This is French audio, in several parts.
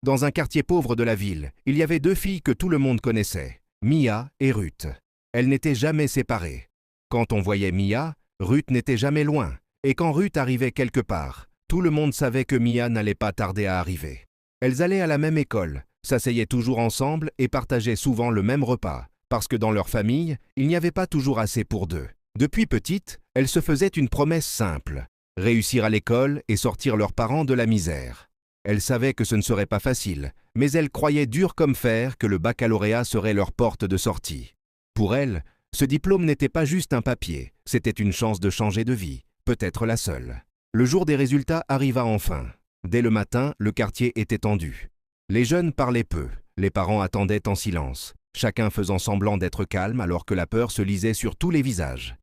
Dans un quartier pauvre de la ville, il y avait deux filles que tout le monde connaissait, Mia et Ruth. Elles n'étaient jamais séparées. Quand on voyait Mia, Ruth n'était jamais loin, et quand Ruth arrivait quelque part, tout le monde savait que Mia n'allait pas tarder à arriver. Elles allaient à la même école, s'asseyaient toujours ensemble et partageaient souvent le même repas, parce que dans leur famille, il n'y avait pas toujours assez pour deux. Depuis petite, elles se faisaient une promesse simple, réussir à l'école et sortir leurs parents de la misère. Elles savaient que ce ne serait pas facile, mais elles croyaient dur comme fer que le baccalauréat serait leur porte de sortie. Pour elles, ce diplôme n'était pas juste un papier, c'était une chance de changer de vie, peut-être la seule. Le jour des résultats arriva enfin. Dès le matin, le quartier était tendu. Les jeunes parlaient peu, les parents attendaient en silence, chacun faisant semblant d'être calme alors que la peur se lisait sur tous les visages.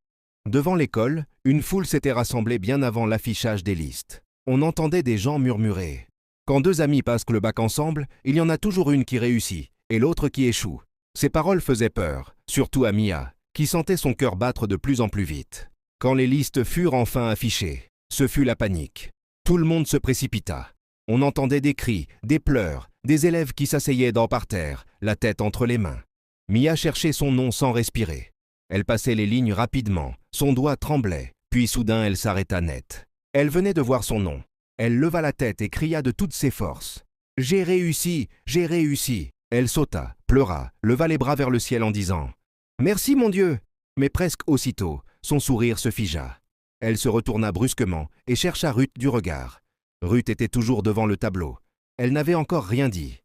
Devant l'école, une foule s'était rassemblée bien avant l'affichage des listes. On entendait des gens murmurer. Quand deux amis passent le bac ensemble, il y en a toujours une qui réussit et l'autre qui échoue. Ces paroles faisaient peur, surtout à Mia, qui sentait son cœur battre de plus en plus vite. Quand les listes furent enfin affichées, ce fut la panique. Tout le monde se précipita. On entendait des cris, des pleurs, des élèves qui s'asseyaient dans parterre, la tête entre les mains. Mia cherchait son nom sans respirer. Elle passait les lignes rapidement, son doigt tremblait, puis soudain elle s'arrêta net. Elle venait de voir son nom. Elle leva la tête et cria de toutes ses forces. « J'ai réussi, j'ai réussi !» Elle sauta, pleura, leva les bras vers le ciel en disant « Merci mon Dieu !» Mais presque aussitôt, son sourire se figea. Elle se retourna brusquement et chercha Ruth du regard. Ruth était toujours devant le tableau. Elle n'avait encore rien dit.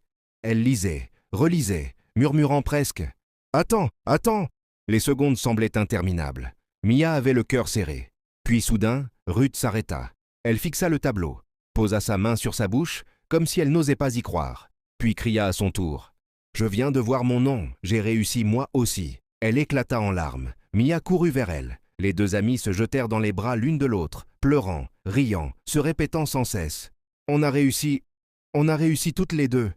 Elle lisait, relisait, murmurant presque « Attends, attends !» Les secondes semblaient interminables. Mia avait le cœur serré. Puis soudain, Ruth s'arrêta. Elle fixa le tableau, posa sa main sur sa bouche, comme si elle n'osait pas y croire, puis cria à son tour « Je viens de voir mon nom, j'ai réussi moi aussi !» Elle éclata en larmes. Mia courut vers elle. Les deux amies se jetèrent dans les bras l'une de l'autre, pleurant, riant, se répétant sans cesse « On a réussi toutes les deux !»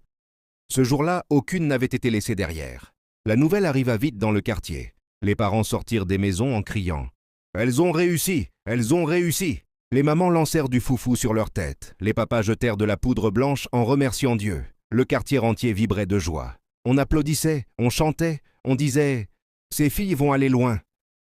Ce jour-là, aucune n'avait été laissée derrière. La nouvelle arriva vite dans le quartier. Les parents sortirent des maisons en criant « Elles ont réussi! Elles ont réussi !» Les mamans lancèrent du foufou sur leur tête. Les papas jetèrent de la poudre blanche en remerciant Dieu. Le quartier entier vibrait de joie. On applaudissait, on chantait, on disait « Ces filles vont aller loin !»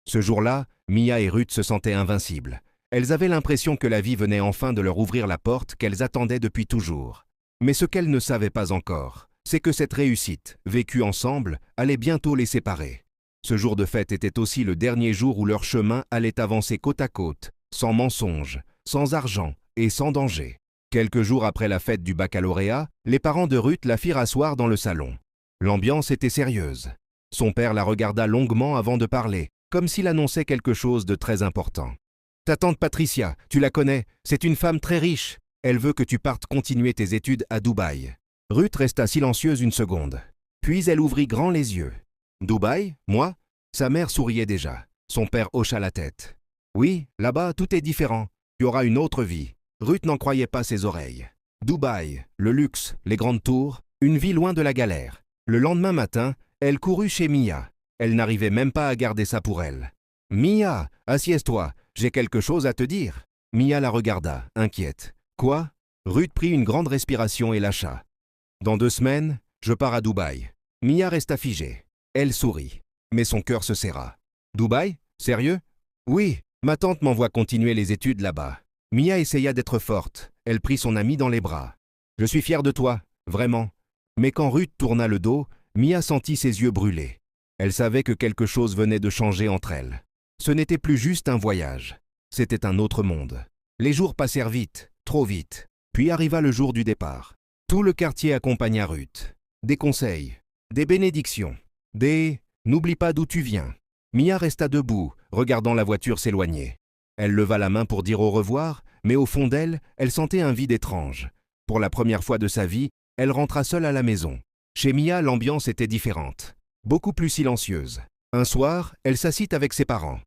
Ce jour-là, Mia et Ruth se sentaient invincibles. Elles avaient l'impression que la vie venait enfin de leur ouvrir la porte qu'elles attendaient depuis toujours. Mais ce qu'elles ne savaient pas encore, c'est que cette réussite, vécue ensemble, allait bientôt les séparer. Ce jour de fête était aussi le dernier jour où leur chemin allait avancer côte à côte, sans mensonge, sans argent et sans danger. Quelques jours après la fête du baccalauréat, les parents de Ruth la firent asseoir dans le salon. L'ambiance était sérieuse. Son père la regarda longuement avant de parler, comme s'il annonçait quelque chose de très important. « Ta tante Patricia, tu la connais, c'est une femme très riche. Elle veut que tu partes continuer tes études à Dubaï. » Ruth resta silencieuse une seconde. Puis elle ouvrit grand les yeux. « Dubaï, moi ?» Sa mère souriait déjà. Son père hocha la tête. « Oui, là-bas, tout est différent. Tu auras une autre vie. » Ruth n'en croyait pas ses oreilles. Dubaï, le luxe, les grandes tours, une vie loin de la galère. Le lendemain matin, elle courut chez Mia. Elle n'arrivait même pas à garder ça pour elle. « Mia, assieds-toi, j'ai quelque chose à te dire. » Mia la regarda, inquiète. « Quoi ?» Ruth prit une grande respiration et lâcha. « Dans 2 semaines, je pars à Dubaï. » Mia resta figée. Elle sourit, mais son cœur se serra. « Dubaï? Sérieux? » ?»« Oui, ma tante m'envoie continuer les études là-bas. » Mia essaya d'être forte. Elle prit son amie dans les bras. « Je suis fière de toi, vraiment. » Mais quand Ruth tourna le dos, Mia sentit ses yeux brûler. Elle savait que quelque chose venait de changer entre elles. Ce n'était plus juste un voyage. C'était un autre monde. Les jours passèrent vite, trop vite. Puis arriva le jour du départ. Tout le quartier accompagna Ruth. Des conseils, des bénédictions, des « n'oublie pas d'où tu viens ». Mia resta debout, regardant la voiture s'éloigner. Elle leva la main pour dire au revoir, mais au fond d'elle, elle sentait un vide étrange. Pour la première fois de sa vie, elle rentra seule à la maison. Chez Mia, l'ambiance était différente, beaucoup plus silencieuse. Un soir, elle s'assit avec ses parents.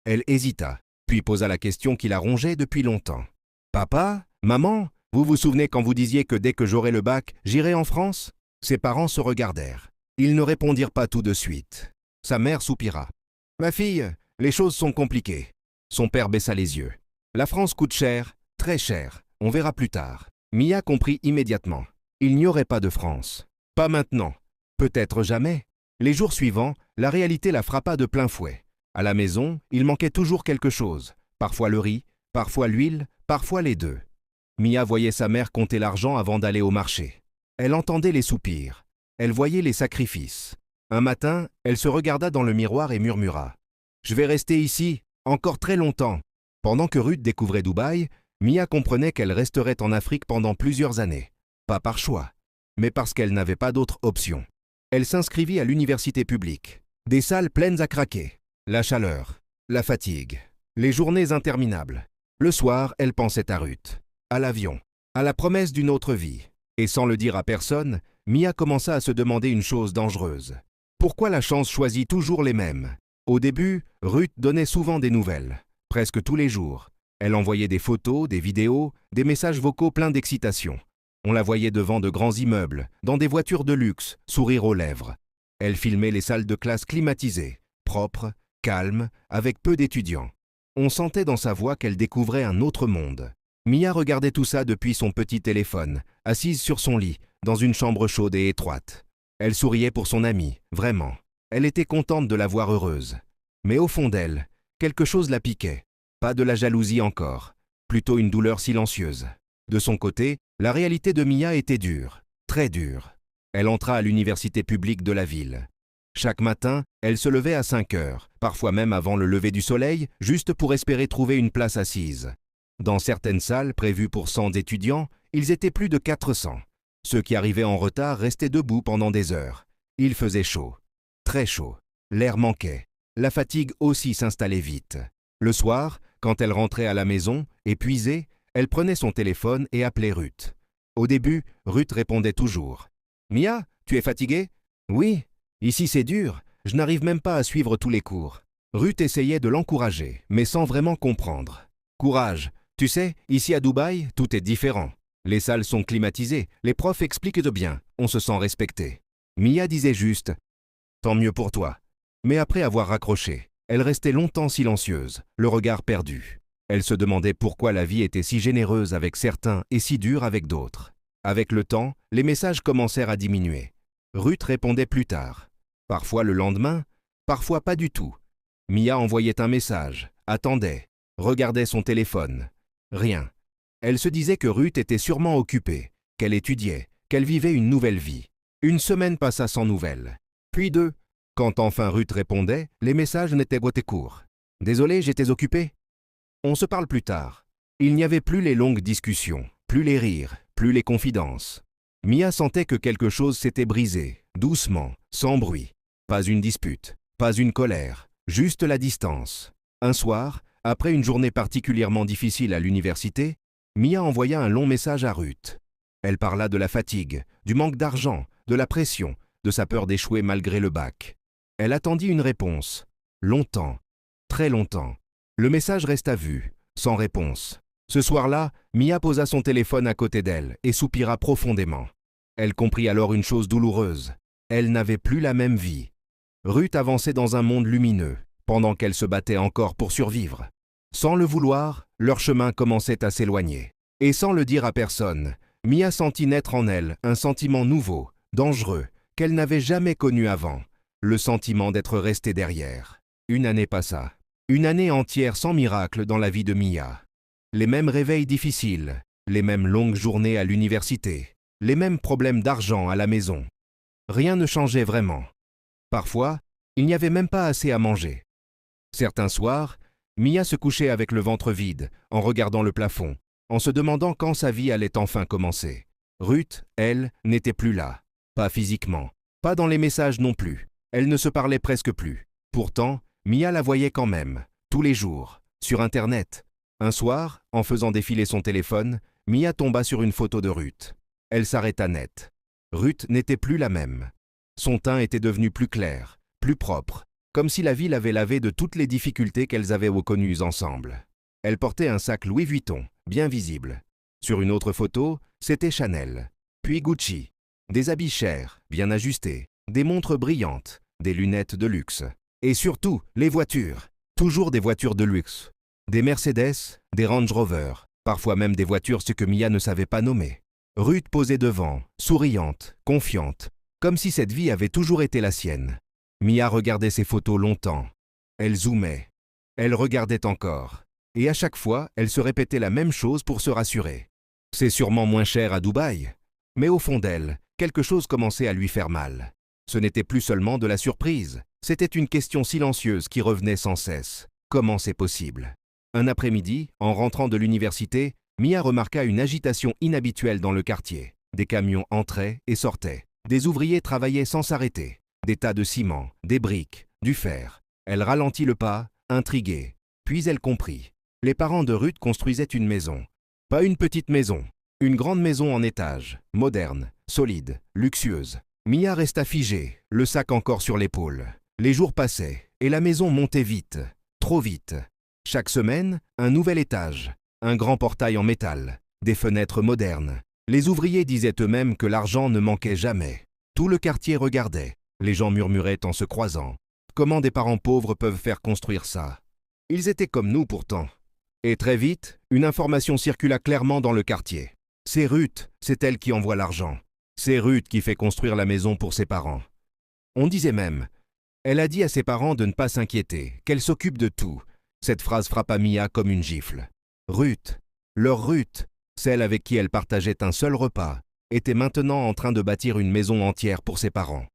Elle hésita, puis posa la question qui la rongeait depuis longtemps. « Papa? Maman? Vous vous souvenez quand vous disiez que dès que j'aurai le bac, j'irai en France ?» Ses parents se regardèrent. Ils ne répondirent pas tout de suite. Sa mère soupira. « Ma fille, les choses sont compliquées. » Son père baissa les yeux. « La France coûte cher, très cher. On verra plus tard. » Mia comprit immédiatement. Il n'y aurait pas de France. Pas maintenant. Peut-être jamais. Les jours suivants, la réalité la frappa de plein fouet. À la maison, il manquait toujours quelque chose. Parfois le riz, parfois l'huile, parfois les deux. Mia voyait sa mère compter l'argent avant d'aller au marché. Elle entendait les soupirs. Elle voyait les sacrifices. Un matin, elle se regarda dans le miroir et murmura « Je vais rester ici, encore très longtemps ». Pendant que Ruth découvrait Dubaï, Mia comprenait qu'elle resterait en Afrique pendant plusieurs années. Pas par choix, mais parce qu'elle n'avait pas d'autre option. Elle s'inscrivit à l'université publique. Des salles pleines à craquer. La chaleur, la fatigue, les journées interminables. Le soir, elle pensait à Ruth, à l'avion, à la promesse d'une autre vie. Et sans le dire à personne, Mia commença à se demander une chose dangereuse. Pourquoi la chance choisit toujours les mêmes? Au début, Ruth donnait souvent des nouvelles, presque tous les jours. Elle envoyait des photos, des vidéos, des messages vocaux pleins d'excitation. On la voyait devant de grands immeubles, dans des voitures de luxe, sourire aux lèvres. Elle filmait les salles de classe climatisées, propres, calmes, avec peu d'étudiants. On sentait dans sa voix qu'elle découvrait un autre monde. Mia regardait tout ça depuis son petit téléphone, assise sur son lit, dans une chambre chaude et étroite. Elle souriait pour son amie, vraiment. Elle était contente de la voir heureuse. Mais au fond d'elle, quelque chose la piquait. Pas de la jalousie encore, plutôt une douleur silencieuse. De son côté, la réalité de Mia était dure, très dure. Elle entra à l'université publique de la ville. Chaque matin, elle se levait à 5 heures, parfois même avant le lever du soleil, juste pour espérer trouver une place assise. Dans certaines salles prévues pour 100 étudiants, ils étaient plus de 400. Ceux qui arrivaient en retard restaient debout pendant des heures. Il faisait chaud, très chaud. L'air manquait. La fatigue aussi s'installait vite. Le soir, quand elle rentrait à la maison, épuisée, elle prenait son téléphone et appelait Ruth. Au début, Ruth répondait toujours. « Mia, tu es fatiguée ?»« Oui, ici c'est dur, je n'arrive même pas à suivre tous les cours. » Ruth essayait de l'encourager, mais sans vraiment comprendre. « Courage, tu sais, ici à Dubaï, tout est différent. Les salles sont climatisées, les profs expliquent de bien, on se sent respecté. » Mia disait juste « Tant mieux pour toi. » Mais après avoir raccroché, elle restait longtemps silencieuse, le regard perdu. Elle se demandait pourquoi la vie était si généreuse avec certains et si dure avec d'autres. Avec le temps, les messages commencèrent à diminuer. Ruth répondait plus tard. Parfois le lendemain, parfois pas du tout. Mia envoyait un message, attendait, regardait son téléphone. Rien. Elle se disait que Ruth était sûrement occupée, qu'elle étudiait, qu'elle vivait une nouvelle vie. Une semaine passa sans nouvelles. Puis 2. Quand enfin Ruth répondait, les messages n'étaient que courts. « Désolé, j'étais occupé. » On se parle plus tard. Il n'y avait plus les longues discussions, plus les rires, plus les confidences. Mia sentait que quelque chose s'était brisé, doucement, sans bruit. Pas une dispute, pas une colère, juste la distance. Un soir, après une journée particulièrement difficile à l'université, Mia envoya un long message à Ruth. Elle parla de la fatigue, du manque d'argent, de la pression, de sa peur d'échouer malgré le bac. Elle attendit une réponse. Longtemps, très longtemps. Le message resta vu, sans réponse. Ce soir-là, Mia posa son téléphone à côté d'elle et soupira profondément. Elle comprit alors une chose douloureuse. Elle n'avait plus la même vie. Ruth avançait dans un monde lumineux, pendant qu'elle se battait encore pour survivre. Sans le vouloir, leur chemin commençait à s'éloigner. Et sans le dire à personne, Mia sentit naître en elle un sentiment nouveau, dangereux, qu'elle n'avait jamais connu avant, le sentiment d'être restée derrière. Une année passa. Une année entière sans miracle dans la vie de Mia. Les mêmes réveils difficiles, les mêmes longues journées à l'université, les mêmes problèmes d'argent à la maison. Rien ne changeait vraiment. Parfois, il n'y avait même pas assez à manger. Certains soirs, Mia se couchait avec le ventre vide, en regardant le plafond, en se demandant quand sa vie allait enfin commencer. Ruth, elle, n'était plus là. Pas physiquement, pas dans les messages non plus. Elle ne se parlait presque plus. Pourtant, Mia la voyait quand même, tous les jours, sur Internet. Un soir, en faisant défiler son téléphone, Mia tomba sur une photo de Ruth. Elle s'arrêta net. Ruth n'était plus la même. Son teint était devenu plus clair, plus propre, comme si la vie l'avait lavé de toutes les difficultés qu'elles avaient connues ensemble. Elle portait un sac Louis Vuitton, bien visible. Sur une autre photo, c'était Chanel, puis Gucci. Des habits chers, bien ajustés, des montres brillantes, des lunettes de luxe. Et surtout, les voitures. Toujours des voitures de luxe. Des Mercedes, des Range Rover, parfois même des voitures ce que Mia ne savait pas nommer. Ruth posait devant, souriante, confiante, comme si cette vie avait toujours été la sienne. Mia regardait ses photos longtemps. Elle zoomait. Elle regardait encore. Et à chaque fois, elle se répétait la même chose pour se rassurer. C'est sûrement moins cher à Dubaï. Mais au fond d'elle, quelque chose commençait à lui faire mal. Ce n'était plus seulement de la surprise, c'était une question silencieuse qui revenait sans cesse. Comment c'est possible? Un après-midi, en rentrant de l'université, Mia remarqua une agitation inhabituelle dans le quartier. Des camions entraient et sortaient. Des ouvriers travaillaient sans s'arrêter. Des tas de ciment, des briques, du fer. Elle ralentit le pas, intriguée. Puis elle comprit. Les parents de Ruth construisaient une maison. Pas une petite maison. Une grande maison en étage, moderne, solide, luxueuse. Mia resta figée, le sac encore sur l'épaule. Les jours passaient, et la maison montait vite, trop vite. Chaque semaine, un nouvel étage, un grand portail en métal, des fenêtres modernes. Les ouvriers disaient eux-mêmes que l'argent ne manquait jamais. Tout le quartier regardait, les gens murmuraient en se croisant. Comment des parents pauvres peuvent faire construire ça? Ils étaient comme nous pourtant. Et très vite, une information circula clairement dans le quartier. C'est Ruth, c'est elle qui envoie l'argent. C'est Ruth qui fait construire la maison pour ses parents. On disait même, elle a dit à ses parents de ne pas s'inquiéter, qu'elle s'occupe de tout. Cette phrase frappa Mia comme une gifle. Ruth, leur Ruth, celle avec qui elle partageait un seul repas, était maintenant en train de bâtir une maison entière pour ses parents.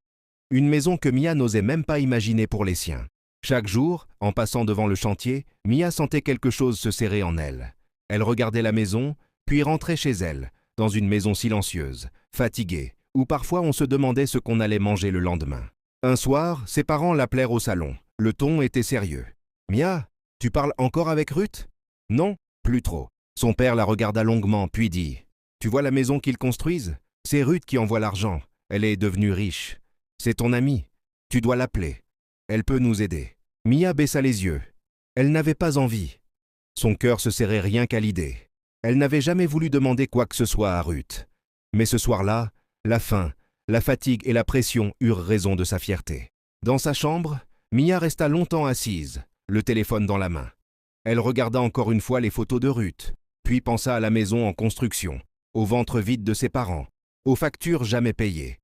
Une maison que Mia n'osait même pas imaginer pour les siens. Chaque jour, en passant devant le chantier, Mia sentait quelque chose se serrer en elle. Elle regardait la maison, puis rentrait chez elle, dans une maison silencieuse, fatiguée, où parfois on se demandait ce qu'on allait manger le lendemain. Un soir, ses parents l'appelèrent au salon. Le ton était sérieux. « Mia, tu parles encore avec Ruth ?»« Non, plus trop. » Son père la regarda longuement, puis dit « Tu vois la maison qu'ils construisent? C'est Ruth qui envoie l'argent. Elle est devenue riche. C'est ton amie. Tu dois l'appeler. Elle peut nous aider. » Mia baissa les yeux. Elle n'avait pas envie. Son cœur se serrait rien qu'à l'idée. Elle n'avait jamais voulu demander quoi que ce soit à Ruth. Mais ce soir-là, la faim, la fatigue et la pression eurent raison de sa fierté. Dans sa chambre, Mia resta longtemps assise, le téléphone dans la main. Elle regarda encore une fois les photos de Ruth, puis pensa à la maison en construction, au ventre vide de ses parents, aux factures jamais payées.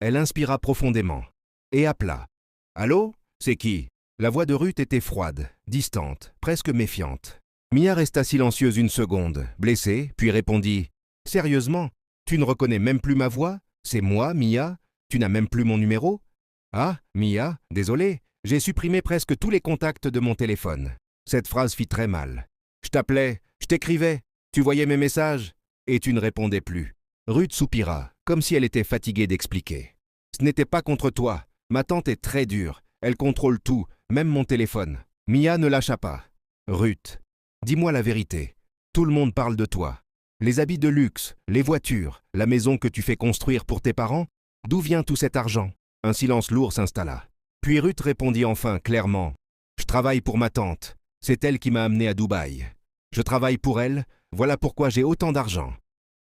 Elle inspira profondément et appela. « Allô? C'est qui ?» La voix de Ruth était froide, distante, presque méfiante. Mia resta silencieuse une seconde, blessée, puis répondit « Sérieusement? Tu ne reconnais même plus ma voix? C'est moi, Mia? Tu n'as même plus mon numéro? »« Ah, Mia, désolé, j'ai supprimé presque tous les contacts de mon téléphone. » Cette phrase fit très mal. « Je t'appelais, je t'écrivais, tu voyais mes messages, et tu ne répondais plus. » Ruth soupira, comme si elle était fatiguée d'expliquer. « Ce n'était pas contre toi. Ma tante est très dure. Elle contrôle tout, même mon téléphone. » Mia ne lâcha pas. « Ruth, dis-moi la vérité. Tout le monde parle de toi. Les habits de luxe, les voitures, la maison que tu fais construire pour tes parents, d'où vient tout cet argent ?» Un silence lourd s'installa. Puis Ruth répondit enfin clairement. « Je travaille pour ma tante. C'est elle qui m'a amené à Dubaï. Je travaille pour elle, voilà pourquoi j'ai autant d'argent.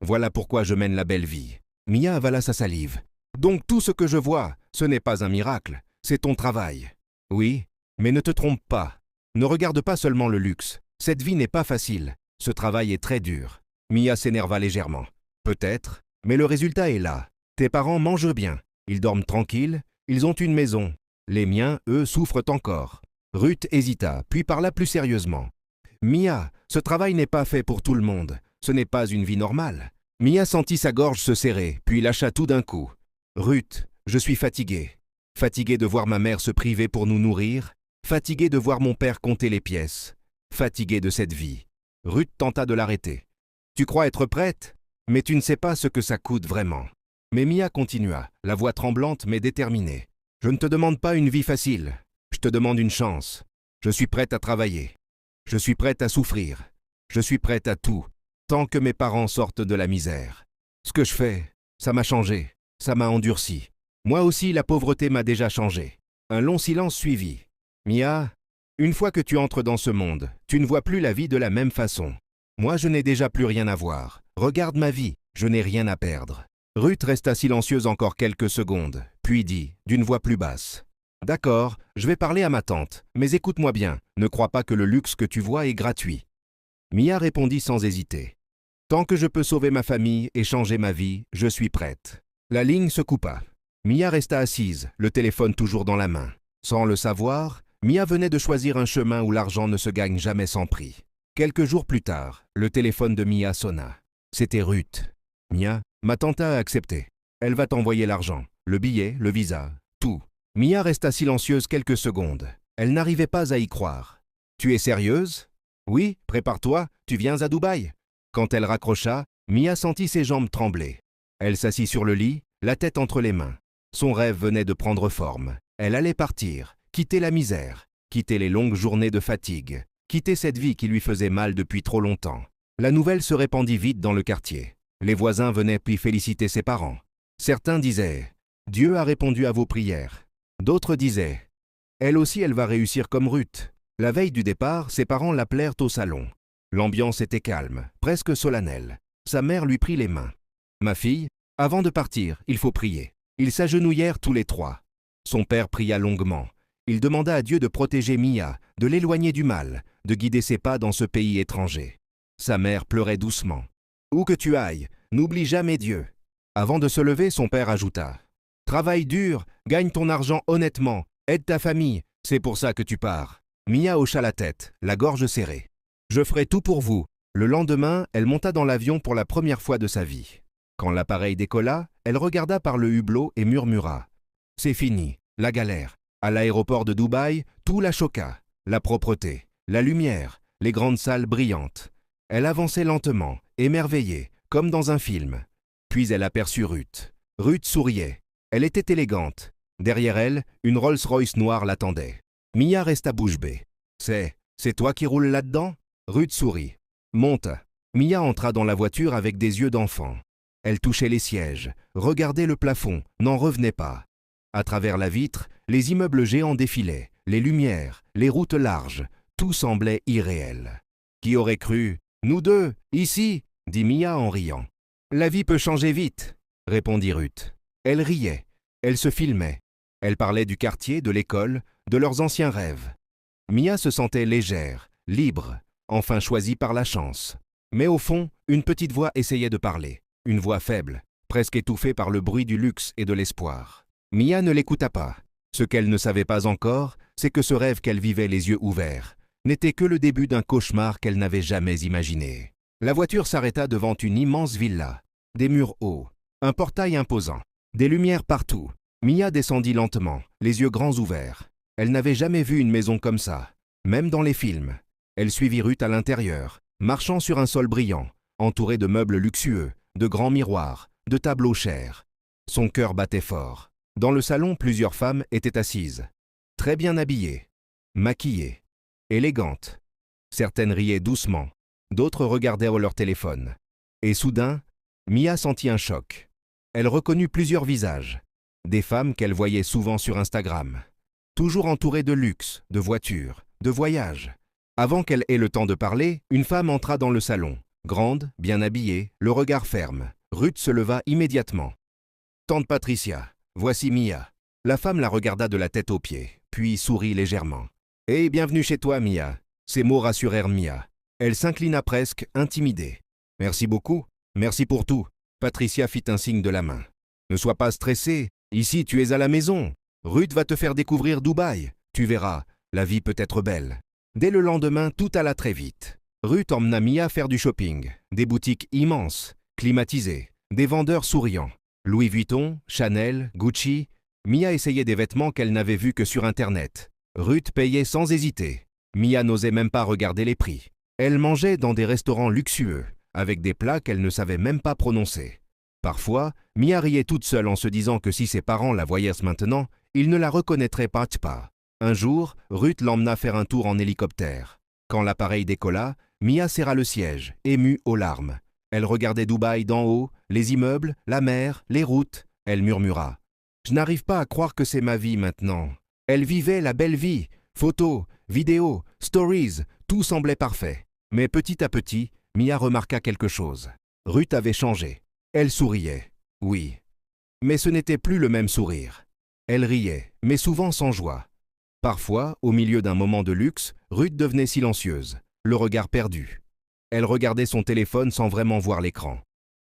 Voilà pourquoi je mène la belle vie. » Mia avala sa salive. « Donc tout ce que je vois, ce n'est pas un miracle, c'est ton travail. Oui, mais ne te trompe pas. Ne regarde pas seulement le luxe. Cette vie n'est pas facile. Ce travail est très dur. » Mia s'énerva légèrement. « Peut-être, mais le résultat est là. Tes parents mangent bien. Ils dorment tranquilles. Ils ont une maison. Les miens, eux, souffrent encore. » Ruth hésita, puis parla plus sérieusement. « Mia, ce travail n'est pas fait pour tout le monde. Ce n'est pas une vie normale. » Mia sentit sa gorge se serrer, puis lâcha tout d'un coup. « Ruth, je suis fatiguée. Fatiguée de voir ma mère se priver pour nous nourrir. Fatiguée de voir mon père compter les pièces. Fatiguée de cette vie. » Ruth tenta de l'arrêter. « Tu crois être prête? Mais tu ne sais pas ce que ça coûte vraiment. » Mais Mia continua, la voix tremblante mais déterminée. « Je ne te demande pas une vie facile. Je te demande une chance. Je suis prête à travailler. Je suis prête à souffrir. Je suis prête à tout, tant que mes parents sortent de la misère. Ce que je fais, ça m'a changé, ça m'a endurci. Moi aussi, la pauvreté m'a déjà changé. » Un long silence suivit. « Mia, une fois que tu entres dans ce monde, tu ne vois plus la vie de la même façon. Moi, je n'ai déjà plus rien à voir. Regarde ma vie, je n'ai rien à perdre. » Ruth resta silencieuse encore quelques secondes, puis dit, d'une voix plus basse. « D'accord, je vais parler à ma tante, mais écoute-moi bien, ne crois pas que le luxe que tu vois est gratuit. » Mia répondit sans hésiter. « Tant que je peux sauver ma famille et changer ma vie, je suis prête. La ligne se coupa. Mia resta assise, le téléphone toujours dans la main. Sans le savoir, Mia venait de choisir un chemin où l'argent ne se gagne jamais sans prix. Quelques jours plus tard, le téléphone de Mia sonna. C'était Ruth. Mia, ma tante a accepté. Elle va t'envoyer l'argent, le billet, le visa, tout. Mia resta silencieuse quelques secondes. Elle n'arrivait pas à y croire. Tu es sérieuse? Oui, prépare-toi, tu viens à Dubaï. Quand elle raccrocha, Mia sentit ses jambes trembler. Elle s'assit sur le lit, la tête entre les mains. Son rêve venait de prendre forme. Elle allait partir, quitter la misère, quitter les longues journées de fatigue, quitter cette vie qui lui faisait mal depuis trop longtemps. La nouvelle se répandit vite dans le quartier. Les voisins venaient puis féliciter ses parents. Certains disaient « Dieu a répondu à vos prières ». D'autres disaient « Elle aussi, elle va réussir comme Ruth ». La veille du départ, ses parents l'appelèrent au salon. L'ambiance était calme, presque solennelle. Sa mère lui prit les mains. « Ma fille, avant de partir, il faut prier ». Ils s'agenouillèrent tous les trois. Son père pria longuement. Il demanda à Dieu de protéger Mia, de l'éloigner du mal, de guider ses pas dans ce pays étranger. Sa mère pleurait doucement. « Où que tu ailles, n'oublie jamais Dieu ». Avant de se lever, son père ajouta « Travaille dur, gagne ton argent honnêtement, aide ta famille, c'est pour ça que tu pars ». Mia hocha la tête, la gorge serrée. « Je ferai tout pour vous ». Le lendemain, elle monta dans l'avion pour la première fois de sa vie. Quand l'appareil décolla, elle regarda par le hublot et murmura « C'est fini, la galère ». À l'aéroport de Dubaï, tout la choqua. La propreté, la lumière, les grandes salles brillantes. Elle avançait lentement, émerveillée, comme dans un film. Puis elle aperçut Ruth. Ruth souriait. Elle était élégante. Derrière elle, une Rolls-Royce noire l'attendait. Mia resta bouche bée. « C'est toi qui roules là-dedans » Ruth sourit. « Monte ». Mia entra dans la voiture avec des yeux d'enfant. Elle touchait les sièges, regardait le plafond, n'en revenait pas. À travers la vitre, les immeubles géants défilaient, les lumières, les routes larges, tout semblait irréel. « Qui aurait cru ? Nous deux, ici » dit Mia en riant. « La vie peut changer vite » répondit Ruth. Elle riait, elle se filmait. Elle parlait du quartier, de l'école, de leurs anciens rêves. Mia se sentait légère, libre, enfin choisie par la chance. Mais au fond, une petite voix essayait de parler. Une voix faible, presque étouffée par le bruit du luxe et de l'espoir. Mia ne l'écouta pas. Ce qu'elle ne savait pas encore, c'est que ce rêve qu'elle vivait les yeux ouverts n'était que le début d'un cauchemar qu'elle n'avait jamais imaginé. La voiture s'arrêta devant une immense villa, des murs hauts, un portail imposant, des lumières partout. Mia descendit lentement, les yeux grands ouverts. Elle n'avait jamais vu une maison comme ça, même dans les films. Elle suivit Ruth à l'intérieur, marchant sur un sol brillant, entouré de meubles luxueux, de grands miroirs, de tableaux chers. Son cœur battait fort. Dans le salon, plusieurs femmes étaient assises, très bien habillées, maquillées, élégantes. Certaines riaient doucement, d'autres regardaient leur téléphone. Et soudain, Mia sentit un choc. Elle reconnut plusieurs visages, des femmes qu'elle voyait souvent sur Instagram, toujours entourées de luxe, de voitures, de voyages. Avant qu'elle ait le temps de parler, une femme entra dans le salon, grande, bien habillée, le regard ferme. Ruth se leva immédiatement. « Tante Patricia, voici Mia. » La femme la regarda de la tête aux pieds, puis sourit légèrement. « Hey, bienvenue chez toi, Mia. » Ces mots rassurèrent Mia. Elle s'inclina presque, intimidée. « Merci beaucoup. Merci pour tout. » Patricia fit un signe de la main. « Ne sois pas stressée. Ici, tu es à la maison. Ruth va te faire découvrir Dubaï. Tu verras, la vie peut être belle. » Dès le lendemain, tout alla très vite. Ruth emmena Mia faire du shopping. Des boutiques immenses, climatisées, des vendeurs souriants. Louis Vuitton, Chanel, Gucci. Mia essayait des vêtements qu'elle n'avait vus que sur Internet. Ruth payait sans hésiter. Mia n'osait même pas regarder les prix. Elle mangeait dans des restaurants luxueux, avec des plats qu'elle ne savait même pas prononcer. Parfois, Mia riait toute seule en se disant que si ses parents la voyaient maintenant, ils ne la reconnaîtraient pas. Un jour, Ruth l'emmena faire un tour en hélicoptère. Quand l'appareil décolla, Mia serra le siège, émue aux larmes. Elle regardait Dubaï d'en haut, les immeubles, la mer, les routes. Elle murmura « Je n'arrive pas à croire que c'est ma vie maintenant. » Elle vivait la belle vie. Photos, vidéos, stories, tout semblait parfait. Mais petit à petit, Mia remarqua quelque chose. Ruth avait changé. Elle souriait, oui. Mais ce n'était plus le même sourire. Elle riait, mais souvent sans joie. Parfois, au milieu d'un moment de luxe, Ruth devenait silencieuse, le regard perdu. Elle regardait son téléphone sans vraiment voir l'écran.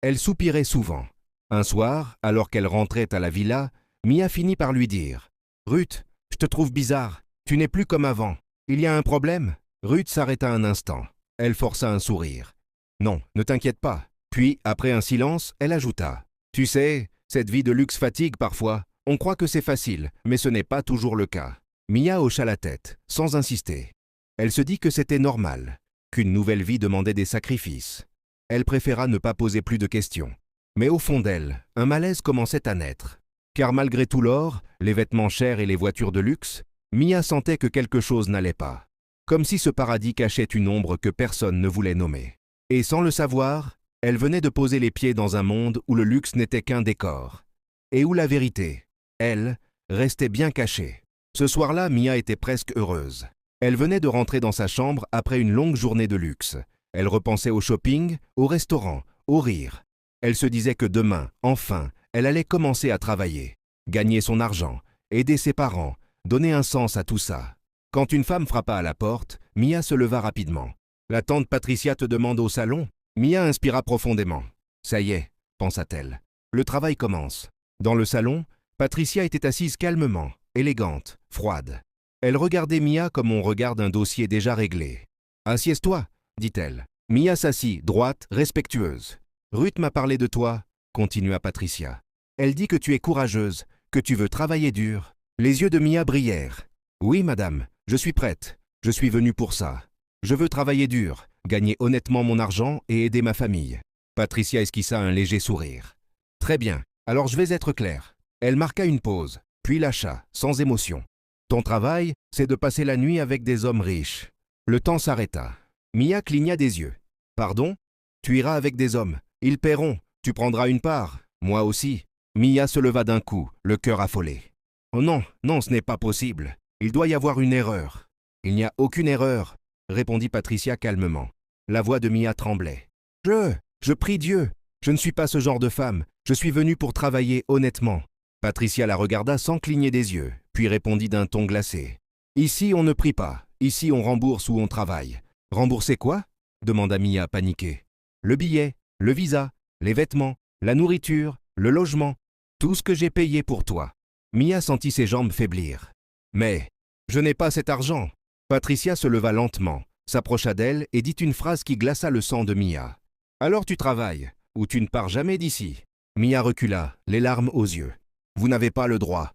Elle soupirait souvent. Un soir, alors qu'elle rentrait à la villa, Mia finit par lui dire « Ruth, je te trouve bizarre. Tu n'es plus comme avant. Il y a un problème ?» Ruth s'arrêta un instant. Elle força un sourire. « Non, ne t'inquiète pas. » Puis, après un silence, elle ajouta « Tu sais, cette vie de luxe fatigue parfois. On croit que c'est facile, mais ce n'est pas toujours le cas. » Mia hocha la tête, sans insister. Elle se dit que c'était normal, qu'une nouvelle vie demandait des sacrifices. Elle préféra ne pas poser plus de questions. Mais au fond d'elle, un malaise commençait à naître. Car malgré tout l'or, les vêtements chers et les voitures de luxe, Mia sentait que quelque chose n'allait pas. Comme si ce paradis cachait une ombre que personne ne voulait nommer. Et sans le savoir, elle venait de poser les pieds dans un monde où le luxe n'était qu'un décor. Et où la vérité, elle, restait bien cachée. Ce soir-là, Mia était presque heureuse. Elle venait de rentrer dans sa chambre après une longue journée de luxe. Elle repensait au shopping, au restaurant, au rire. Elle se disait que demain, enfin, elle allait commencer à travailler, gagner son argent, aider ses parents, donner un sens à tout ça. Quand une femme frappa à la porte, Mia se leva rapidement. « La tante Patricia te demande au salon ?» Mia inspira profondément. « Ça y est, » pensa-t-elle. « Le travail commence. » Dans le salon, Patricia était assise calmement, élégante, froide. Elle regardait Mia comme on regarde un dossier déjà réglé. « Assieds-toi, » dit-elle. Mia s'assit, droite, respectueuse. « Ruth m'a parlé de toi, » continua Patricia. « Elle dit que tu es courageuse, que tu veux travailler dur. » Les yeux de Mia brillèrent. « Oui, madame, je suis prête. Je suis venue pour ça. Je veux travailler dur, gagner honnêtement mon argent et aider ma famille. » Patricia esquissa un léger sourire. « Très bien, alors je vais être claire. » Elle marqua une pause, puis lâcha, sans émotion. « Ton travail, c'est de passer la nuit avec des hommes riches. » Le temps s'arrêta. Mia cligna des yeux. « Pardon ? Tu iras avec des hommes. Ils paieront. Tu prendras une part. Moi aussi. » Mia se leva d'un coup, le cœur affolé. « Oh non, non, ce n'est pas possible. Il doit y avoir une erreur. »« Il n'y a aucune erreur, » répondit Patricia calmement. La voix de Mia tremblait. « Je prie Dieu. Je ne suis pas ce genre de femme. Je suis venue pour travailler honnêtement. » Patricia la regarda sans cligner des yeux, puis répondit d'un ton glacé. « Ici, on ne prie pas. Ici, on rembourse ou on travaille. »« Rembourser quoi ?» demanda Mia paniquée. « Le billet, le visa, les vêtements, la nourriture, le logement, tout ce que j'ai payé pour toi. » Mia sentit ses jambes faiblir. « Mais, je n'ai pas cet argent. » Patricia se leva lentement, s'approcha d'elle et dit une phrase qui glaça le sang de Mia. « Alors tu travailles, ou tu ne pars jamais d'ici. » Mia recula, les larmes aux yeux. « Vous n'avez pas le droit. »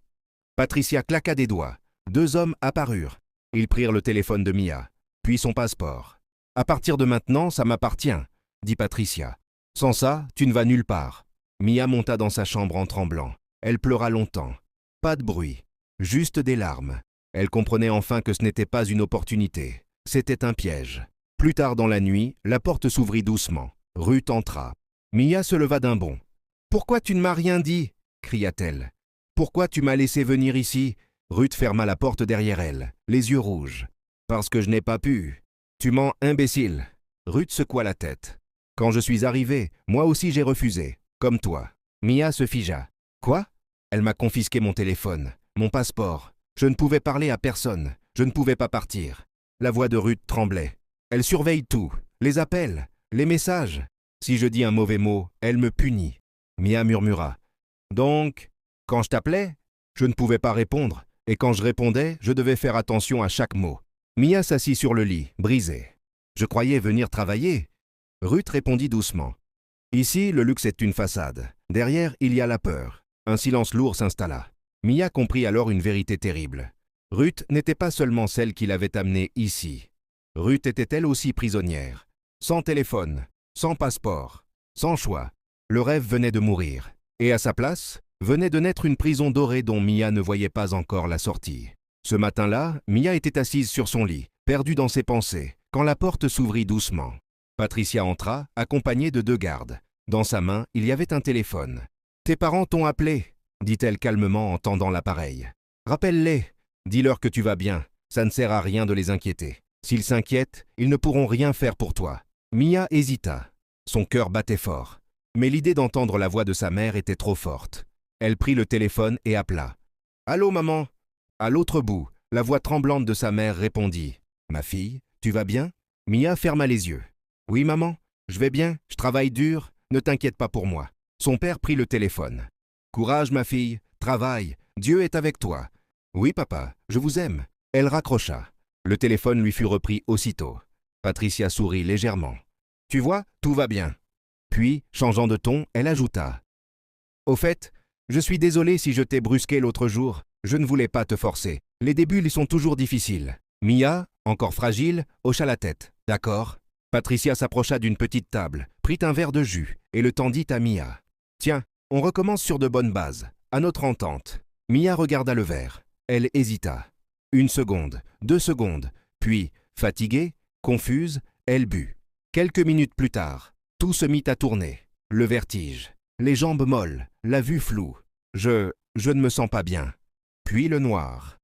Patricia claqua des doigts. 2 hommes apparurent. Ils prirent le téléphone de Mia, puis son passeport. « À partir de maintenant, ça m'appartient, » dit Patricia. « Sans ça, tu ne vas nulle part. » Mia monta dans sa chambre en tremblant. Elle pleura longtemps. Pas de bruit, juste des larmes. Elle comprenait enfin que ce n'était pas une opportunité. C'était un piège. Plus tard dans la nuit, la porte s'ouvrit doucement. Ruth entra. Mia se leva d'un bond. « Pourquoi tu ne m'as rien dit ?» cria-t-elle. « Pourquoi tu m'as laissé venir ici ?» Ruth ferma la porte derrière elle, les yeux rouges. « Parce que je n'ai pas pu. »« Tu mens, imbécile !» Ruth secoua la tête. « Quand je suis arrivée, moi aussi j'ai refusé, comme toi. » Mia se figea. « Quoi ?» Elle m'a confisqué mon téléphone, mon passeport. Je ne pouvais parler à personne. Je ne pouvais pas partir. La voix de Ruth tremblait. Elle surveille tout, les appels, les messages. Si je dis un mauvais mot, elle me punit. Mia murmura. Donc, quand je t'appelais, je ne pouvais pas répondre. Et quand je répondais, je devais faire attention à chaque mot. Mia s'assit sur le lit, brisée. Je croyais venir travailler. Ruth répondit doucement. Ici, le luxe est une façade. Derrière, il y a la peur. Un silence lourd s'installa. Mia comprit alors une vérité terrible. Ruth n'était pas seulement celle qui l'avait amenée ici. Ruth était elle aussi prisonnière. Sans téléphone, sans passeport, sans choix. Le rêve venait de mourir. Et à sa place, venait de naître une prison dorée dont Mia ne voyait pas encore la sortie. Ce matin-là, Mia était assise sur son lit, perdue dans ses pensées, quand la porte s'ouvrit doucement. Patricia entra, accompagnée de 2 gardes. Dans sa main, il y avait un téléphone. « Tes parents t'ont appelé », dit-elle calmement en tendant l'appareil. « Rappelle-les. Dis-leur que tu vas bien. Ça ne sert à rien de les inquiéter. S'ils s'inquiètent, ils ne pourront rien faire pour toi. » Mia hésita. Son cœur battait fort. Mais l'idée d'entendre la voix de sa mère était trop forte. Elle prit le téléphone et appela. « Allô, maman ?» À l'autre bout, la voix tremblante de sa mère répondit. « Ma fille, tu vas bien ?» Mia ferma les yeux. Oui, maman, je vais bien, je travaille dur, ne t'inquiète pas pour moi. Son père prit le téléphone. Courage, ma fille, travaille, Dieu est avec toi. Oui, papa, je vous aime. Elle raccrocha. Le téléphone lui fut repris aussitôt. Patricia sourit légèrement. Tu vois, tout va bien. Puis, changeant de ton, elle ajouta. Au fait, je suis désolée si je t'ai brusqué l'autre jour. Je ne voulais pas te forcer. Les débuts, ils sont toujours difficiles. Mia, encore fragile, hocha la tête. D'accord. Patricia s'approcha d'une petite table, prit un verre de jus et le tendit à Mia. Tiens, on recommence sur de bonnes bases, à notre entente. Mia regarda le verre. Elle hésita. 1 seconde, 2 secondes, puis, fatiguée, confuse, elle but. Quelques minutes plus tard, tout se mit à tourner. Le vertige, les jambes molles, la vue floue. Je ne me sens pas bien. Puis le noir.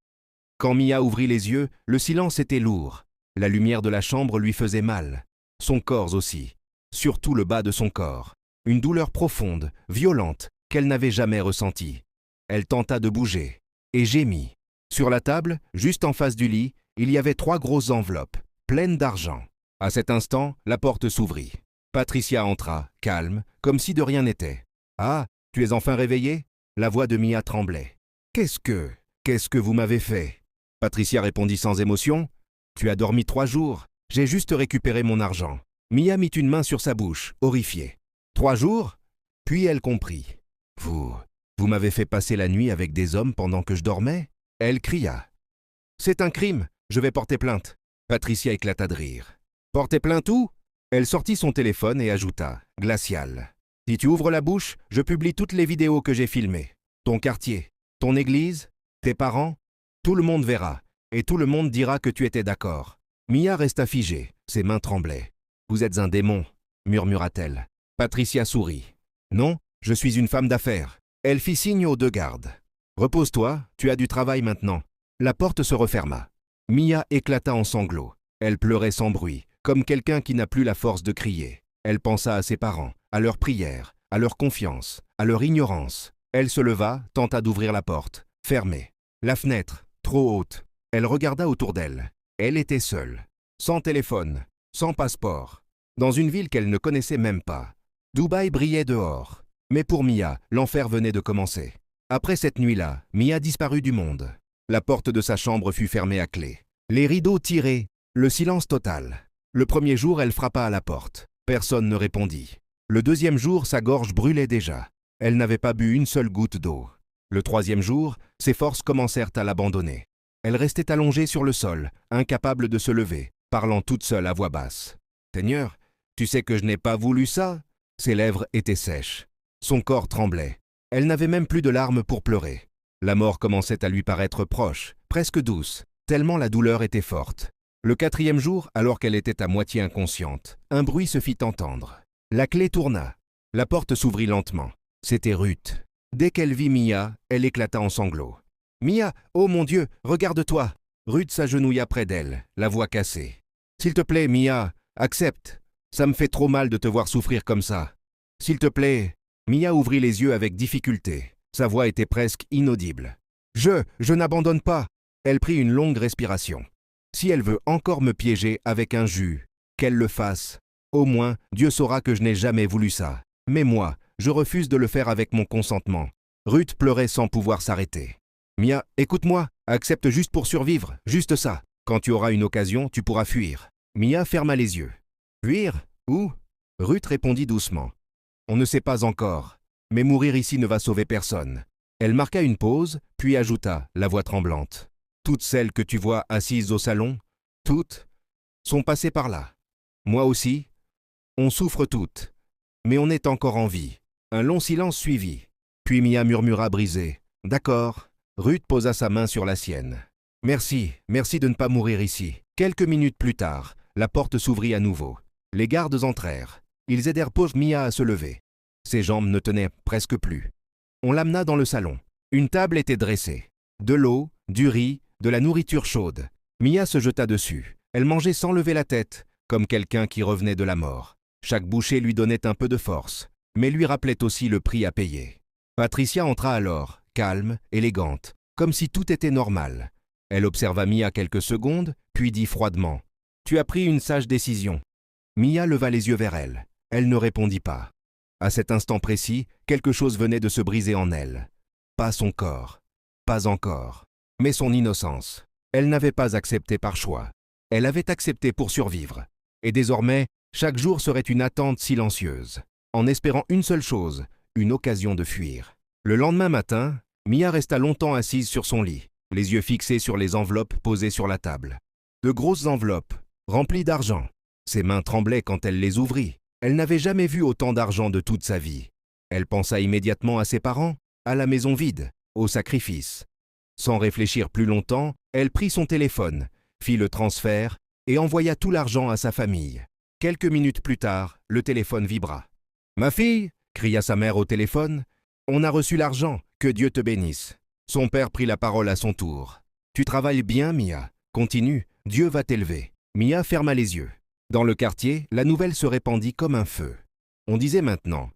Quand Mia ouvrit les yeux, le silence était lourd. La lumière de la chambre lui faisait mal. Son corps aussi. Surtout le bas de son corps. Une douleur profonde, violente, qu'elle n'avait jamais ressentie. Elle tenta de bouger et gémit. Sur la table, juste en face du lit, il y avait 3 grosses enveloppes, pleines d'argent. À cet instant, la porte s'ouvrit. Patricia entra, calme, comme si de rien n'était. « Ah, tu es enfin réveillée ?» La voix de Mia tremblait. « Qu'est-ce que vous m'avez fait ?» Patricia répondit sans émotion. « Tu as dormi 3 jours. J'ai juste récupéré mon argent. » Mia mit une main sur sa bouche, horrifiée. « 3 jours ?» Puis elle comprit. « Vous m'avez fait passer la nuit avec des hommes pendant que je dormais ?» Elle cria. « C'est un crime, je vais porter plainte. » Patricia éclata de rire. « Porter plainte où ?» Elle sortit son téléphone et ajouta, glacial. « Si tu ouvres la bouche, je publie toutes les vidéos que j'ai filmées. Ton quartier, ton église, tes parents, tout le monde verra, et tout le monde dira que tu étais d'accord. » Mia resta figée, ses mains tremblaient. « Vous êtes un démon, » murmura-t-elle. Patricia sourit. « Non, je suis une femme d'affaires. » Elle fit signe aux 2 gardes. « Repose-toi, tu as du travail maintenant. » La porte se referma. Mia éclata en sanglots. Elle pleurait sans bruit, comme quelqu'un qui n'a plus la force de crier. Elle pensa à ses parents, à leurs prières, à leur confiance, à leur ignorance. Elle se leva, tenta d'ouvrir la porte, fermée. La fenêtre, trop haute. Elle regarda autour d'elle. Elle était seule, sans téléphone, sans passeport, dans une ville qu'elle ne connaissait même pas. Dubaï brillait dehors. Mais pour Mia, l'enfer venait de commencer. Après cette nuit-là, Mia disparut du monde. La porte de sa chambre fut fermée à clé. Les rideaux tirés, le silence total. Le premier jour, elle frappa à la porte. Personne ne répondit. Le 2e jour, sa gorge brûlait déjà. Elle n'avait pas bu une seule goutte d'eau. Le 3e jour, ses forces commencèrent à l'abandonner. Elle restait allongée sur le sol, incapable de se lever, parlant toute seule à voix basse. « Seigneur, tu sais que je n'ai pas voulu ça ?» Ses lèvres étaient sèches. Son corps tremblait. Elle n'avait même plus de larmes pour pleurer. La mort commençait à lui paraître proche, presque douce, tellement la douleur était forte. Le 4e jour, alors qu'elle était à moitié inconsciente, un bruit se fit entendre. La clé tourna. La porte s'ouvrit lentement. C'était Ruth. Dès qu'elle vit Mia, elle éclata en sanglots. « Mia, oh mon Dieu, regarde-toi !» Ruth s'agenouilla près d'elle, la voix cassée. « S'il te plaît, Mia, accepte. Ça me fait trop mal de te voir souffrir comme ça. S'il te plaît... » Mia ouvrit les yeux avec difficulté. Sa voix était presque inaudible. « Je n'abandonne pas !» Elle prit une longue respiration. « Si elle veut encore me piéger avec un jus, qu'elle le fasse. Au moins, Dieu saura que je n'ai jamais voulu ça. Mais moi, je refuse de le faire avec mon consentement. » Ruth pleurait sans pouvoir s'arrêter. « Mia, écoute-moi, accepte juste pour survivre, juste ça. Quand tu auras une occasion, tu pourras fuir. » Mia ferma les yeux. « Fuir? Où ?» Ruth répondit doucement. « On ne sait pas encore, mais mourir ici ne va sauver personne. » Elle marqua une pause, puis ajouta, la voix tremblante. « Toutes celles que tu vois assises au salon, toutes, sont passées par là. Moi aussi, on souffre toutes, mais on est encore en vie. » Un long silence suivit. Puis Mia murmura brisée. « D'accord. » Ruth posa sa main sur la sienne. « Merci de ne pas mourir ici. » Quelques minutes plus tard, la porte s'ouvrit à nouveau. Les gardes entrèrent. Ils aidèrent pauvre Mia à se lever. Ses jambes ne tenaient presque plus. On l'amena dans le salon. Une table était dressée. De l'eau, du riz, de la nourriture chaude. Mia se jeta dessus. Elle mangeait sans lever la tête, comme quelqu'un qui revenait de la mort. Chaque bouchée lui donnait un peu de force, mais lui rappelait aussi le prix à payer. Patricia entra alors, calme, élégante, comme si tout était normal. Elle observa Mia quelques secondes, puis dit froidement « Tu as pris une sage décision. Mia leva les yeux vers elle. Elle ne répondit pas. À cet instant précis, quelque chose venait de se briser en elle. Pas son corps, pas encore, mais son innocence. Elle n'avait pas accepté par choix. Elle avait accepté pour survivre. Et désormais, chaque jour serait une attente silencieuse, en espérant une seule chose, une occasion de fuir. Le lendemain matin, Mia resta longtemps assise sur son lit, les yeux fixés sur les enveloppes posées sur la table. De grosses enveloppes, remplies d'argent. Ses mains tremblaient quand elle les ouvrit. Elle n'avait jamais vu autant d'argent de toute sa vie. Elle pensa immédiatement à ses parents, à la maison vide, au sacrifice. Sans réfléchir plus longtemps, elle prit son téléphone, fit le transfert et envoya tout l'argent à sa famille. Quelques minutes plus tard, le téléphone vibra. « Ma fille !» cria sa mère au téléphone. « On a reçu l'argent, que Dieu te bénisse. » Son père prit la parole à son tour. « Tu travailles bien, Mia. Continue, Dieu va t'élever. » Mia ferma les yeux. Dans le quartier, la nouvelle se répandit comme un feu. On disait maintenant,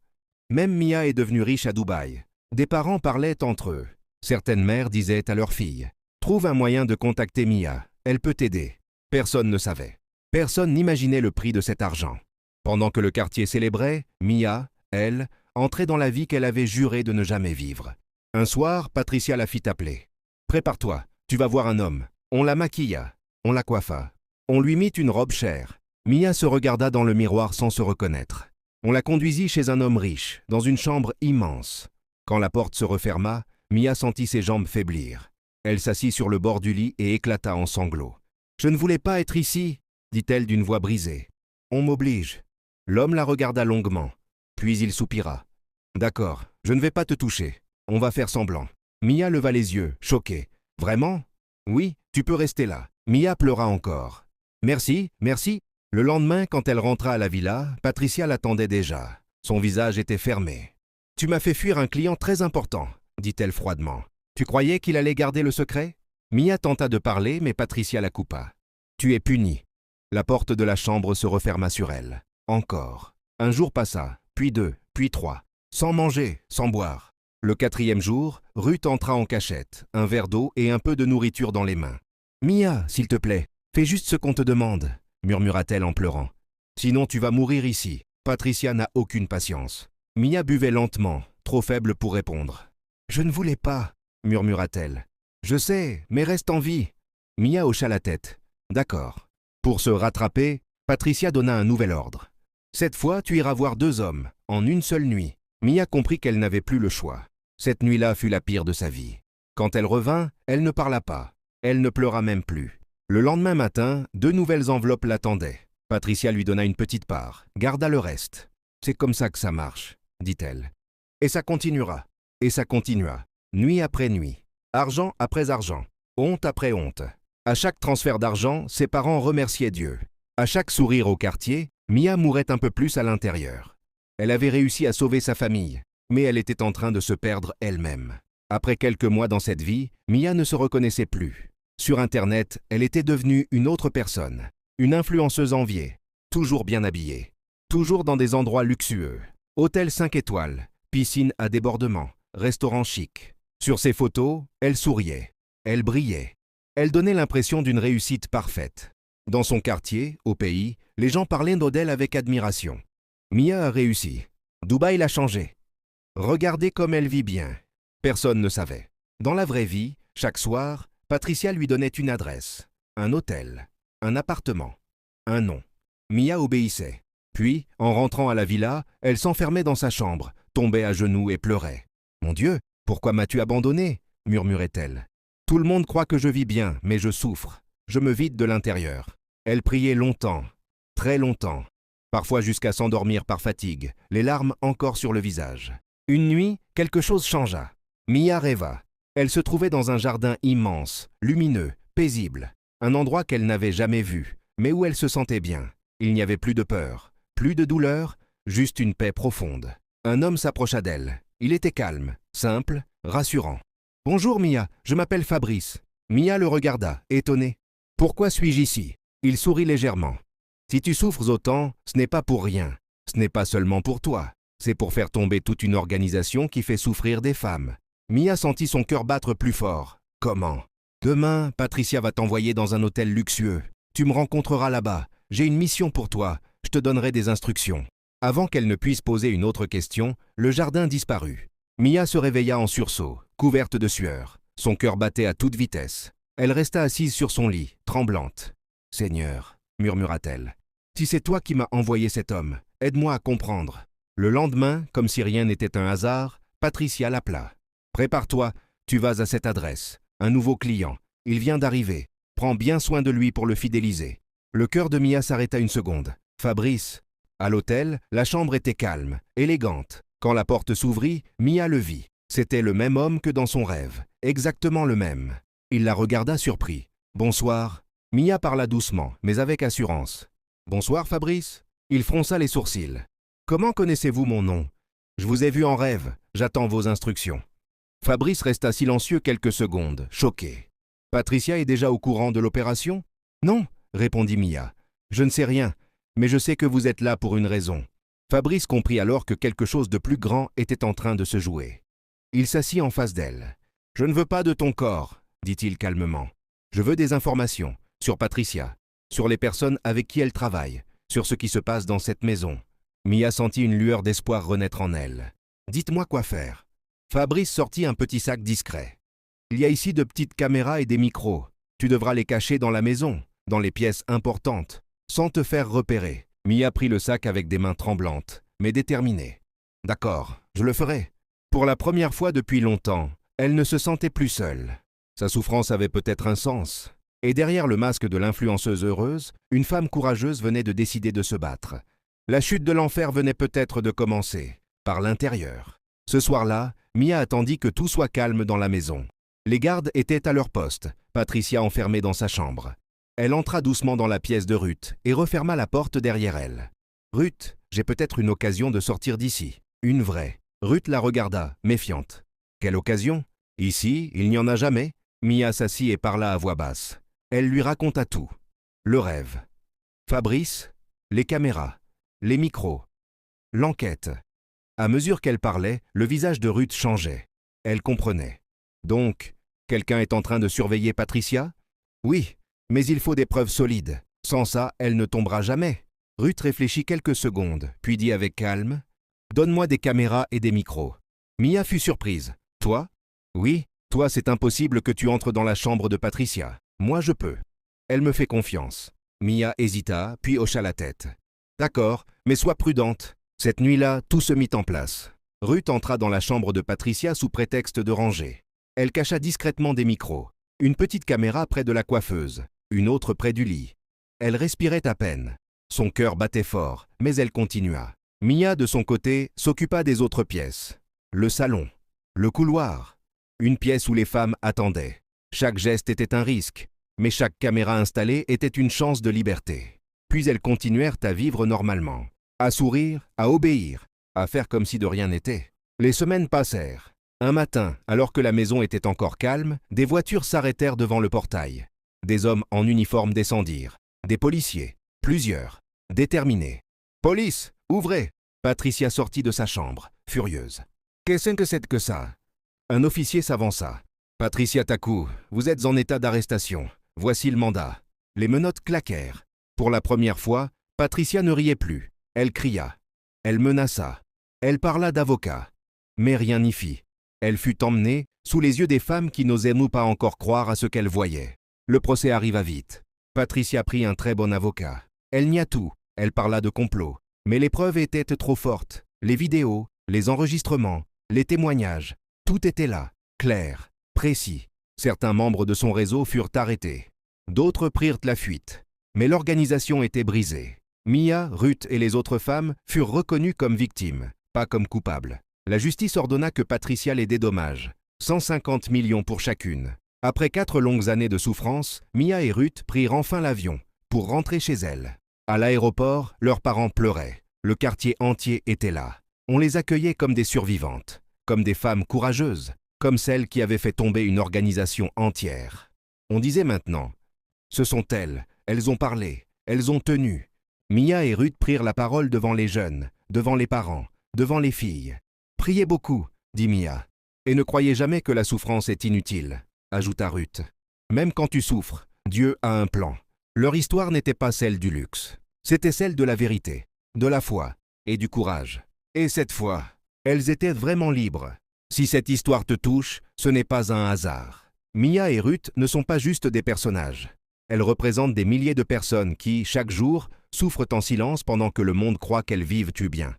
même Mia est devenue riche à Dubaï. Des parents parlaient entre eux. Certaines mères disaient à leurs filles, « Trouve un moyen de contacter Mia, elle peut t'aider. » Personne ne savait. Personne n'imaginait le prix de cet argent. Pendant que le quartier célébrait, Mia, elle, entrait dans la vie qu'elle avait juré de ne jamais vivre. Un soir, Patricia la fit appeler. « Prépare-toi, tu vas voir un homme. » On la maquilla, on la coiffa. On lui mit une robe chère. Mia se regarda dans le miroir sans se reconnaître. On la conduisit chez un homme riche, dans une chambre immense. Quand la porte se referma, Mia sentit ses jambes faiblir. Elle s'assit sur le bord du lit et éclata en sanglots. « Je ne voulais pas être ici, » dit-elle d'une voix brisée. « On m'oblige. » L'homme la regarda longuement, puis il soupira. « D'accord, je ne vais pas te toucher. On va faire semblant. » Mia leva les yeux, choquée. « Vraiment ? Oui, tu peux rester là. » Mia pleura encore. « Merci, merci. » Le lendemain, quand elle rentra à la villa, Patricia l'attendait déjà. Son visage était fermé. « Tu m'as fait fuir un client très important, » dit-elle froidement. « Tu croyais qu'il allait garder le secret ?» Mia tenta de parler, mais Patricia la coupa. « Tu es punie. » La porte de la chambre se referma sur elle. Encore. Un jour passa, puis 2, puis 3. Sans manger, sans boire. Le 4e jour, Ruth entra en cachette, un verre d'eau et un peu de nourriture dans les mains. « Mia, s'il te plaît, fais juste ce qu'on te demande. » murmura-t-elle en pleurant. « Sinon tu vas mourir ici. » Patricia n'a aucune patience. Mia buvait lentement, trop faible pour répondre. « Je ne voulais pas, » murmura-t-elle. « Je sais, mais reste en vie. » Mia hocha la tête. « D'accord. » Pour se rattraper, Patricia donna un nouvel ordre. « Cette fois, tu iras voir 2 hommes, en une seule nuit. » Mia comprit qu'elle n'avait plus le choix. Cette nuit-là fut la pire de sa vie. Quand elle revint, elle ne parla pas. Elle ne pleura même plus. Le lendemain matin, 2 nouvelles enveloppes l'attendaient. Patricia lui donna une petite part, garda le reste. « C'est comme ça que ça marche, » dit-elle. Et ça continuera. Et ça continua, nuit après nuit, argent après argent, honte après honte. À chaque transfert d'argent, ses parents remerciaient Dieu. À chaque sourire au quartier, Mia mourait un peu plus à l'intérieur. Elle avait réussi à sauver sa famille, mais elle était en train de se perdre elle-même. Après quelques mois dans cette vie, Mia ne se reconnaissait plus. Sur Internet, elle était devenue une autre personne, une influenceuse enviée, toujours bien habillée, toujours dans des endroits luxueux, hôtel 5 étoiles, piscine à débordement, restaurant chic. Sur ses photos, elle souriait, elle brillait, elle donnait l'impression d'une réussite parfaite. Dans son quartier, au pays, les gens parlaient d'elle avec admiration. Mia a réussi. Dubaï l'a changée. Regardez comme elle vit bien. Personne ne savait. Dans la vraie vie, chaque soir, Patricia lui donnait une adresse, un hôtel, un appartement, un nom. Mia obéissait. Puis, en rentrant à la villa, elle s'enfermait dans sa chambre, tombait à genoux et pleurait. « Mon Dieu, pourquoi m'as-tu abandonnée » murmurait-elle. « Tout le monde croit que je vis bien, mais je souffre. Je me vide de l'intérieur. » Elle priait longtemps, très longtemps, parfois jusqu'à s'endormir par fatigue, les larmes encore sur le visage. Une nuit, quelque chose changea. Mia rêva. Elle se trouvait dans un jardin immense, lumineux, paisible, un endroit qu'elle n'avait jamais vu, mais où elle se sentait bien. Il n'y avait plus de peur, plus de douleur, juste une paix profonde. Un homme s'approcha d'elle. Il était calme, simple, rassurant. « Bonjour Mia, je m'appelle Fabrice. » Mia le regarda, étonnée. « Pourquoi suis-je ici ?» Il sourit légèrement. « Si tu souffres autant, ce n'est pas pour rien. Ce n'est pas seulement pour toi. C'est pour faire tomber toute une organisation qui fait souffrir des femmes. » Mia sentit son cœur battre plus fort. « Comment ? Demain, Patricia va t'envoyer dans un hôtel luxueux. Tu me rencontreras là-bas. J'ai une mission pour toi. Je te donnerai des instructions. » Avant qu'elle ne puisse poser une autre question, le jardin disparut. Mia se réveilla en sursaut, couverte de sueur. Son cœur battait à toute vitesse. Elle resta assise sur son lit, tremblante. « Seigneur, » murmura-t-elle, « si c'est toi qui m'as envoyé cet homme, aide-moi à comprendre. » Le lendemain, comme si rien n'était un hasard, Patricia l'appela. « Prépare-toi, tu vas à cette adresse. Un nouveau client. Il vient d'arriver. Prends bien soin de lui pour le fidéliser. » Le cœur de Mia s'arrêta une seconde. Fabrice. À l'hôtel, la chambre était calme, élégante. Quand la porte s'ouvrit, Mia le vit. C'était le même homme que dans son rêve, exactement le même. Il la regarda surpris. « Bonsoir. » Mia parla doucement, mais avec assurance. « Bonsoir, Fabrice. » Il fronça les sourcils. « Comment connaissez-vous mon nom ? Je vous ai vu en rêve. J'attends vos instructions. » Fabrice resta silencieux quelques secondes, choqué. « Patricia est déjà au courant de l'opération ? » « Non, » répondit Mia. « Je ne sais rien, mais je sais que vous êtes là pour une raison. » Fabrice comprit alors que quelque chose de plus grand était en train de se jouer. Il s'assit en face d'elle. « Je ne veux pas de ton corps, » dit-il calmement. « Je veux des informations sur Patricia, sur les personnes avec qui elle travaille, sur ce qui se passe dans cette maison. » Mia sentit une lueur d'espoir renaître en elle. « Dites-moi quoi faire. » Fabrice sortit un petit sac discret. « Il y a ici de petites caméras et des micros. Tu devras les cacher dans la maison, dans les pièces importantes, sans te faire repérer. » Mia prit le sac avec des mains tremblantes, mais déterminées. « D'accord, je le ferai. » Pour la première fois depuis longtemps, elle ne se sentait plus seule. Sa souffrance avait peut-être un sens. Et derrière le masque de l'influenceuse heureuse, une femme courageuse venait de décider de se battre. La chute de l'enfer venait peut-être de commencer, par l'intérieur. Ce soir-là, Mia attendit que tout soit calme dans la maison. Les gardes étaient à leur poste, Patricia enfermée dans sa chambre. Elle entra doucement dans la pièce de Ruth et referma la porte derrière elle. « Ruth, j'ai peut-être une occasion de sortir d'ici. Une vraie. » Ruth la regarda, méfiante. « Quelle occasion ? Ici, il n'y en a jamais. » Mia s'assit et parla à voix basse. Elle lui raconta tout. Le rêve. Fabrice, les caméras, les micros, l'enquête. À mesure qu'elle parlait, le visage de Ruth changeait. Elle comprenait. Donc, quelqu'un est en train de surveiller Patricia ? Oui, mais il faut des preuves solides. Sans ça, elle ne tombera jamais. Ruth réfléchit quelques secondes, puis dit avec calme : « Donne-moi des caméras et des micros. » Mia fut surprise. « Toi ? » ?»« Oui, toi c'est impossible que tu entres dans la chambre de Patricia. Moi je peux. Elle me fait confiance. » Mia hésita, puis hocha la tête. « D'accord, mais sois prudente. » Cette nuit-là, tout se mit en place. Ruth entra dans la chambre de Patricia sous prétexte de ranger. Elle cacha discrètement des micros. Une petite caméra près de la coiffeuse, une autre près du lit. Elle respirait à peine. Son cœur battait fort, mais elle continua. Mia, de son côté, s'occupa des autres pièces. Le salon, le couloir, une pièce où les femmes attendaient. Chaque geste était un risque, mais chaque caméra installée était une chance de liberté. Puis elles continuèrent à vivre normalement, à sourire, à obéir, à faire comme si de rien n'était. Les semaines passèrent. Un matin, alors que la maison était encore calme, des voitures s'arrêtèrent devant le portail. Des hommes en uniforme descendirent. Des policiers, plusieurs, déterminés. « Police, ouvrez !» Patricia sortit de sa chambre, furieuse. « Qu'est-ce que c'est que ça ?» Un officier s'avança. « Patricia Taku, vous êtes en état d'arrestation. Voici le mandat. » Les menottes claquèrent. Pour la première fois, Patricia ne riait plus. Elle cria. Elle menaça. Elle parla d'avocat. Mais rien n'y fit. Elle fut emmenée, sous les yeux des femmes qui n'osaient pas encore croire à ce qu'elles voyaient. Le procès arriva vite. Patricia prit un très bon avocat. Elle nia tout. Elle parla de complot. Mais les preuves étaient trop fortes. Les vidéos, les enregistrements, les témoignages. Tout était là, clair, précis. Certains membres de son réseau furent arrêtés. D'autres prirent la fuite. Mais l'organisation était brisée. Mia, Ruth et les autres femmes furent reconnues comme victimes, pas comme coupables. La justice ordonna que Patricia les dédommage. 150 millions pour chacune. Après 4 longues années de souffrance, Mia et Ruth prirent enfin l'avion pour rentrer chez elles. À l'aéroport, leurs parents pleuraient. Le quartier entier était là. On les accueillait comme des survivantes, comme des femmes courageuses, comme celles qui avaient fait tomber une organisation entière. On disait maintenant, ce sont elles, elles ont parlé, elles ont tenu. Mia et Ruth prirent la parole devant les jeunes, devant les parents, devant les filles. « Priez beaucoup, » dit Mia. « Et ne croyez jamais que la souffrance est inutile, » ajouta Ruth. « Même quand tu souffres, Dieu a un plan. » Leur histoire n'était pas celle du luxe. C'était celle de la vérité, de la foi et du courage. Et cette fois, elles étaient vraiment libres. Si cette histoire te touche, ce n'est pas un hasard. Mia et Ruth ne sont pas juste des personnages. Elles représentent des milliers de personnes qui, chaque jour, souffrent en silence pendant que le monde croit qu'elles vivent bien.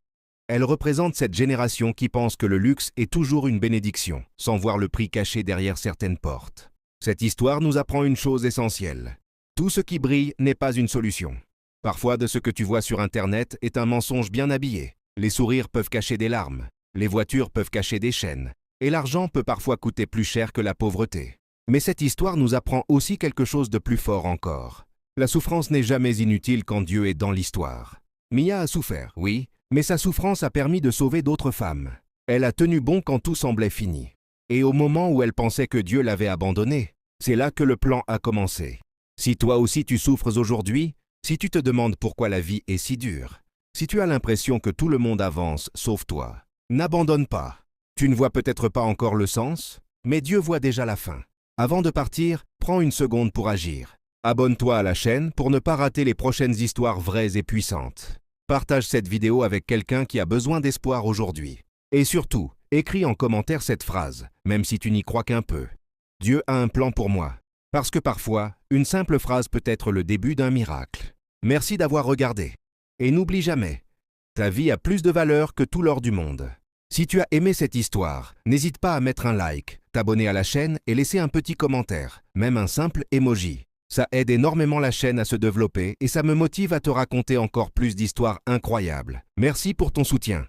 Elles représentent cette génération qui pense que le luxe est toujours une bénédiction, sans voir le prix caché derrière certaines portes. Cette histoire nous apprend une chose essentielle. Tout ce qui brille n'est pas une solution. Parfois, de ce que tu vois sur Internet est un mensonge bien habillé. Les sourires peuvent cacher des larmes, les voitures peuvent cacher des chaînes, et l'argent peut parfois coûter plus cher que la pauvreté. Mais cette histoire nous apprend aussi quelque chose de plus fort encore. La souffrance n'est jamais inutile quand Dieu est dans l'histoire. Mia a souffert, oui, mais sa souffrance a permis de sauver d'autres femmes. Elle a tenu bon quand tout semblait fini. Et au moment où elle pensait que Dieu l'avait abandonnée, c'est là que le plan a commencé. Si toi aussi tu souffres aujourd'hui, si tu te demandes pourquoi la vie est si dure, si tu as l'impression que tout le monde avance sauf toi, n'abandonne pas. Tu ne vois peut-être pas encore le sens, mais Dieu voit déjà la fin. Avant de partir, prends une seconde pour agir. Abonne-toi à la chaîne pour ne pas rater les prochaines histoires vraies et puissantes. Partage cette vidéo avec quelqu'un qui a besoin d'espoir aujourd'hui. Et surtout, écris en commentaire cette phrase, même si tu n'y crois qu'un peu. Dieu a un plan pour moi. Parce que parfois, une simple phrase peut être le début d'un miracle. Merci d'avoir regardé. Et n'oublie jamais, ta vie a plus de valeur que tout l'or du monde. Si tu as aimé cette histoire, n'hésite pas à mettre un like, t'abonner à la chaîne et laisser un petit commentaire, même un simple emoji. Ça aide énormément la chaîne à se développer et ça me motive à te raconter encore plus d'histoires incroyables. Merci pour ton soutien.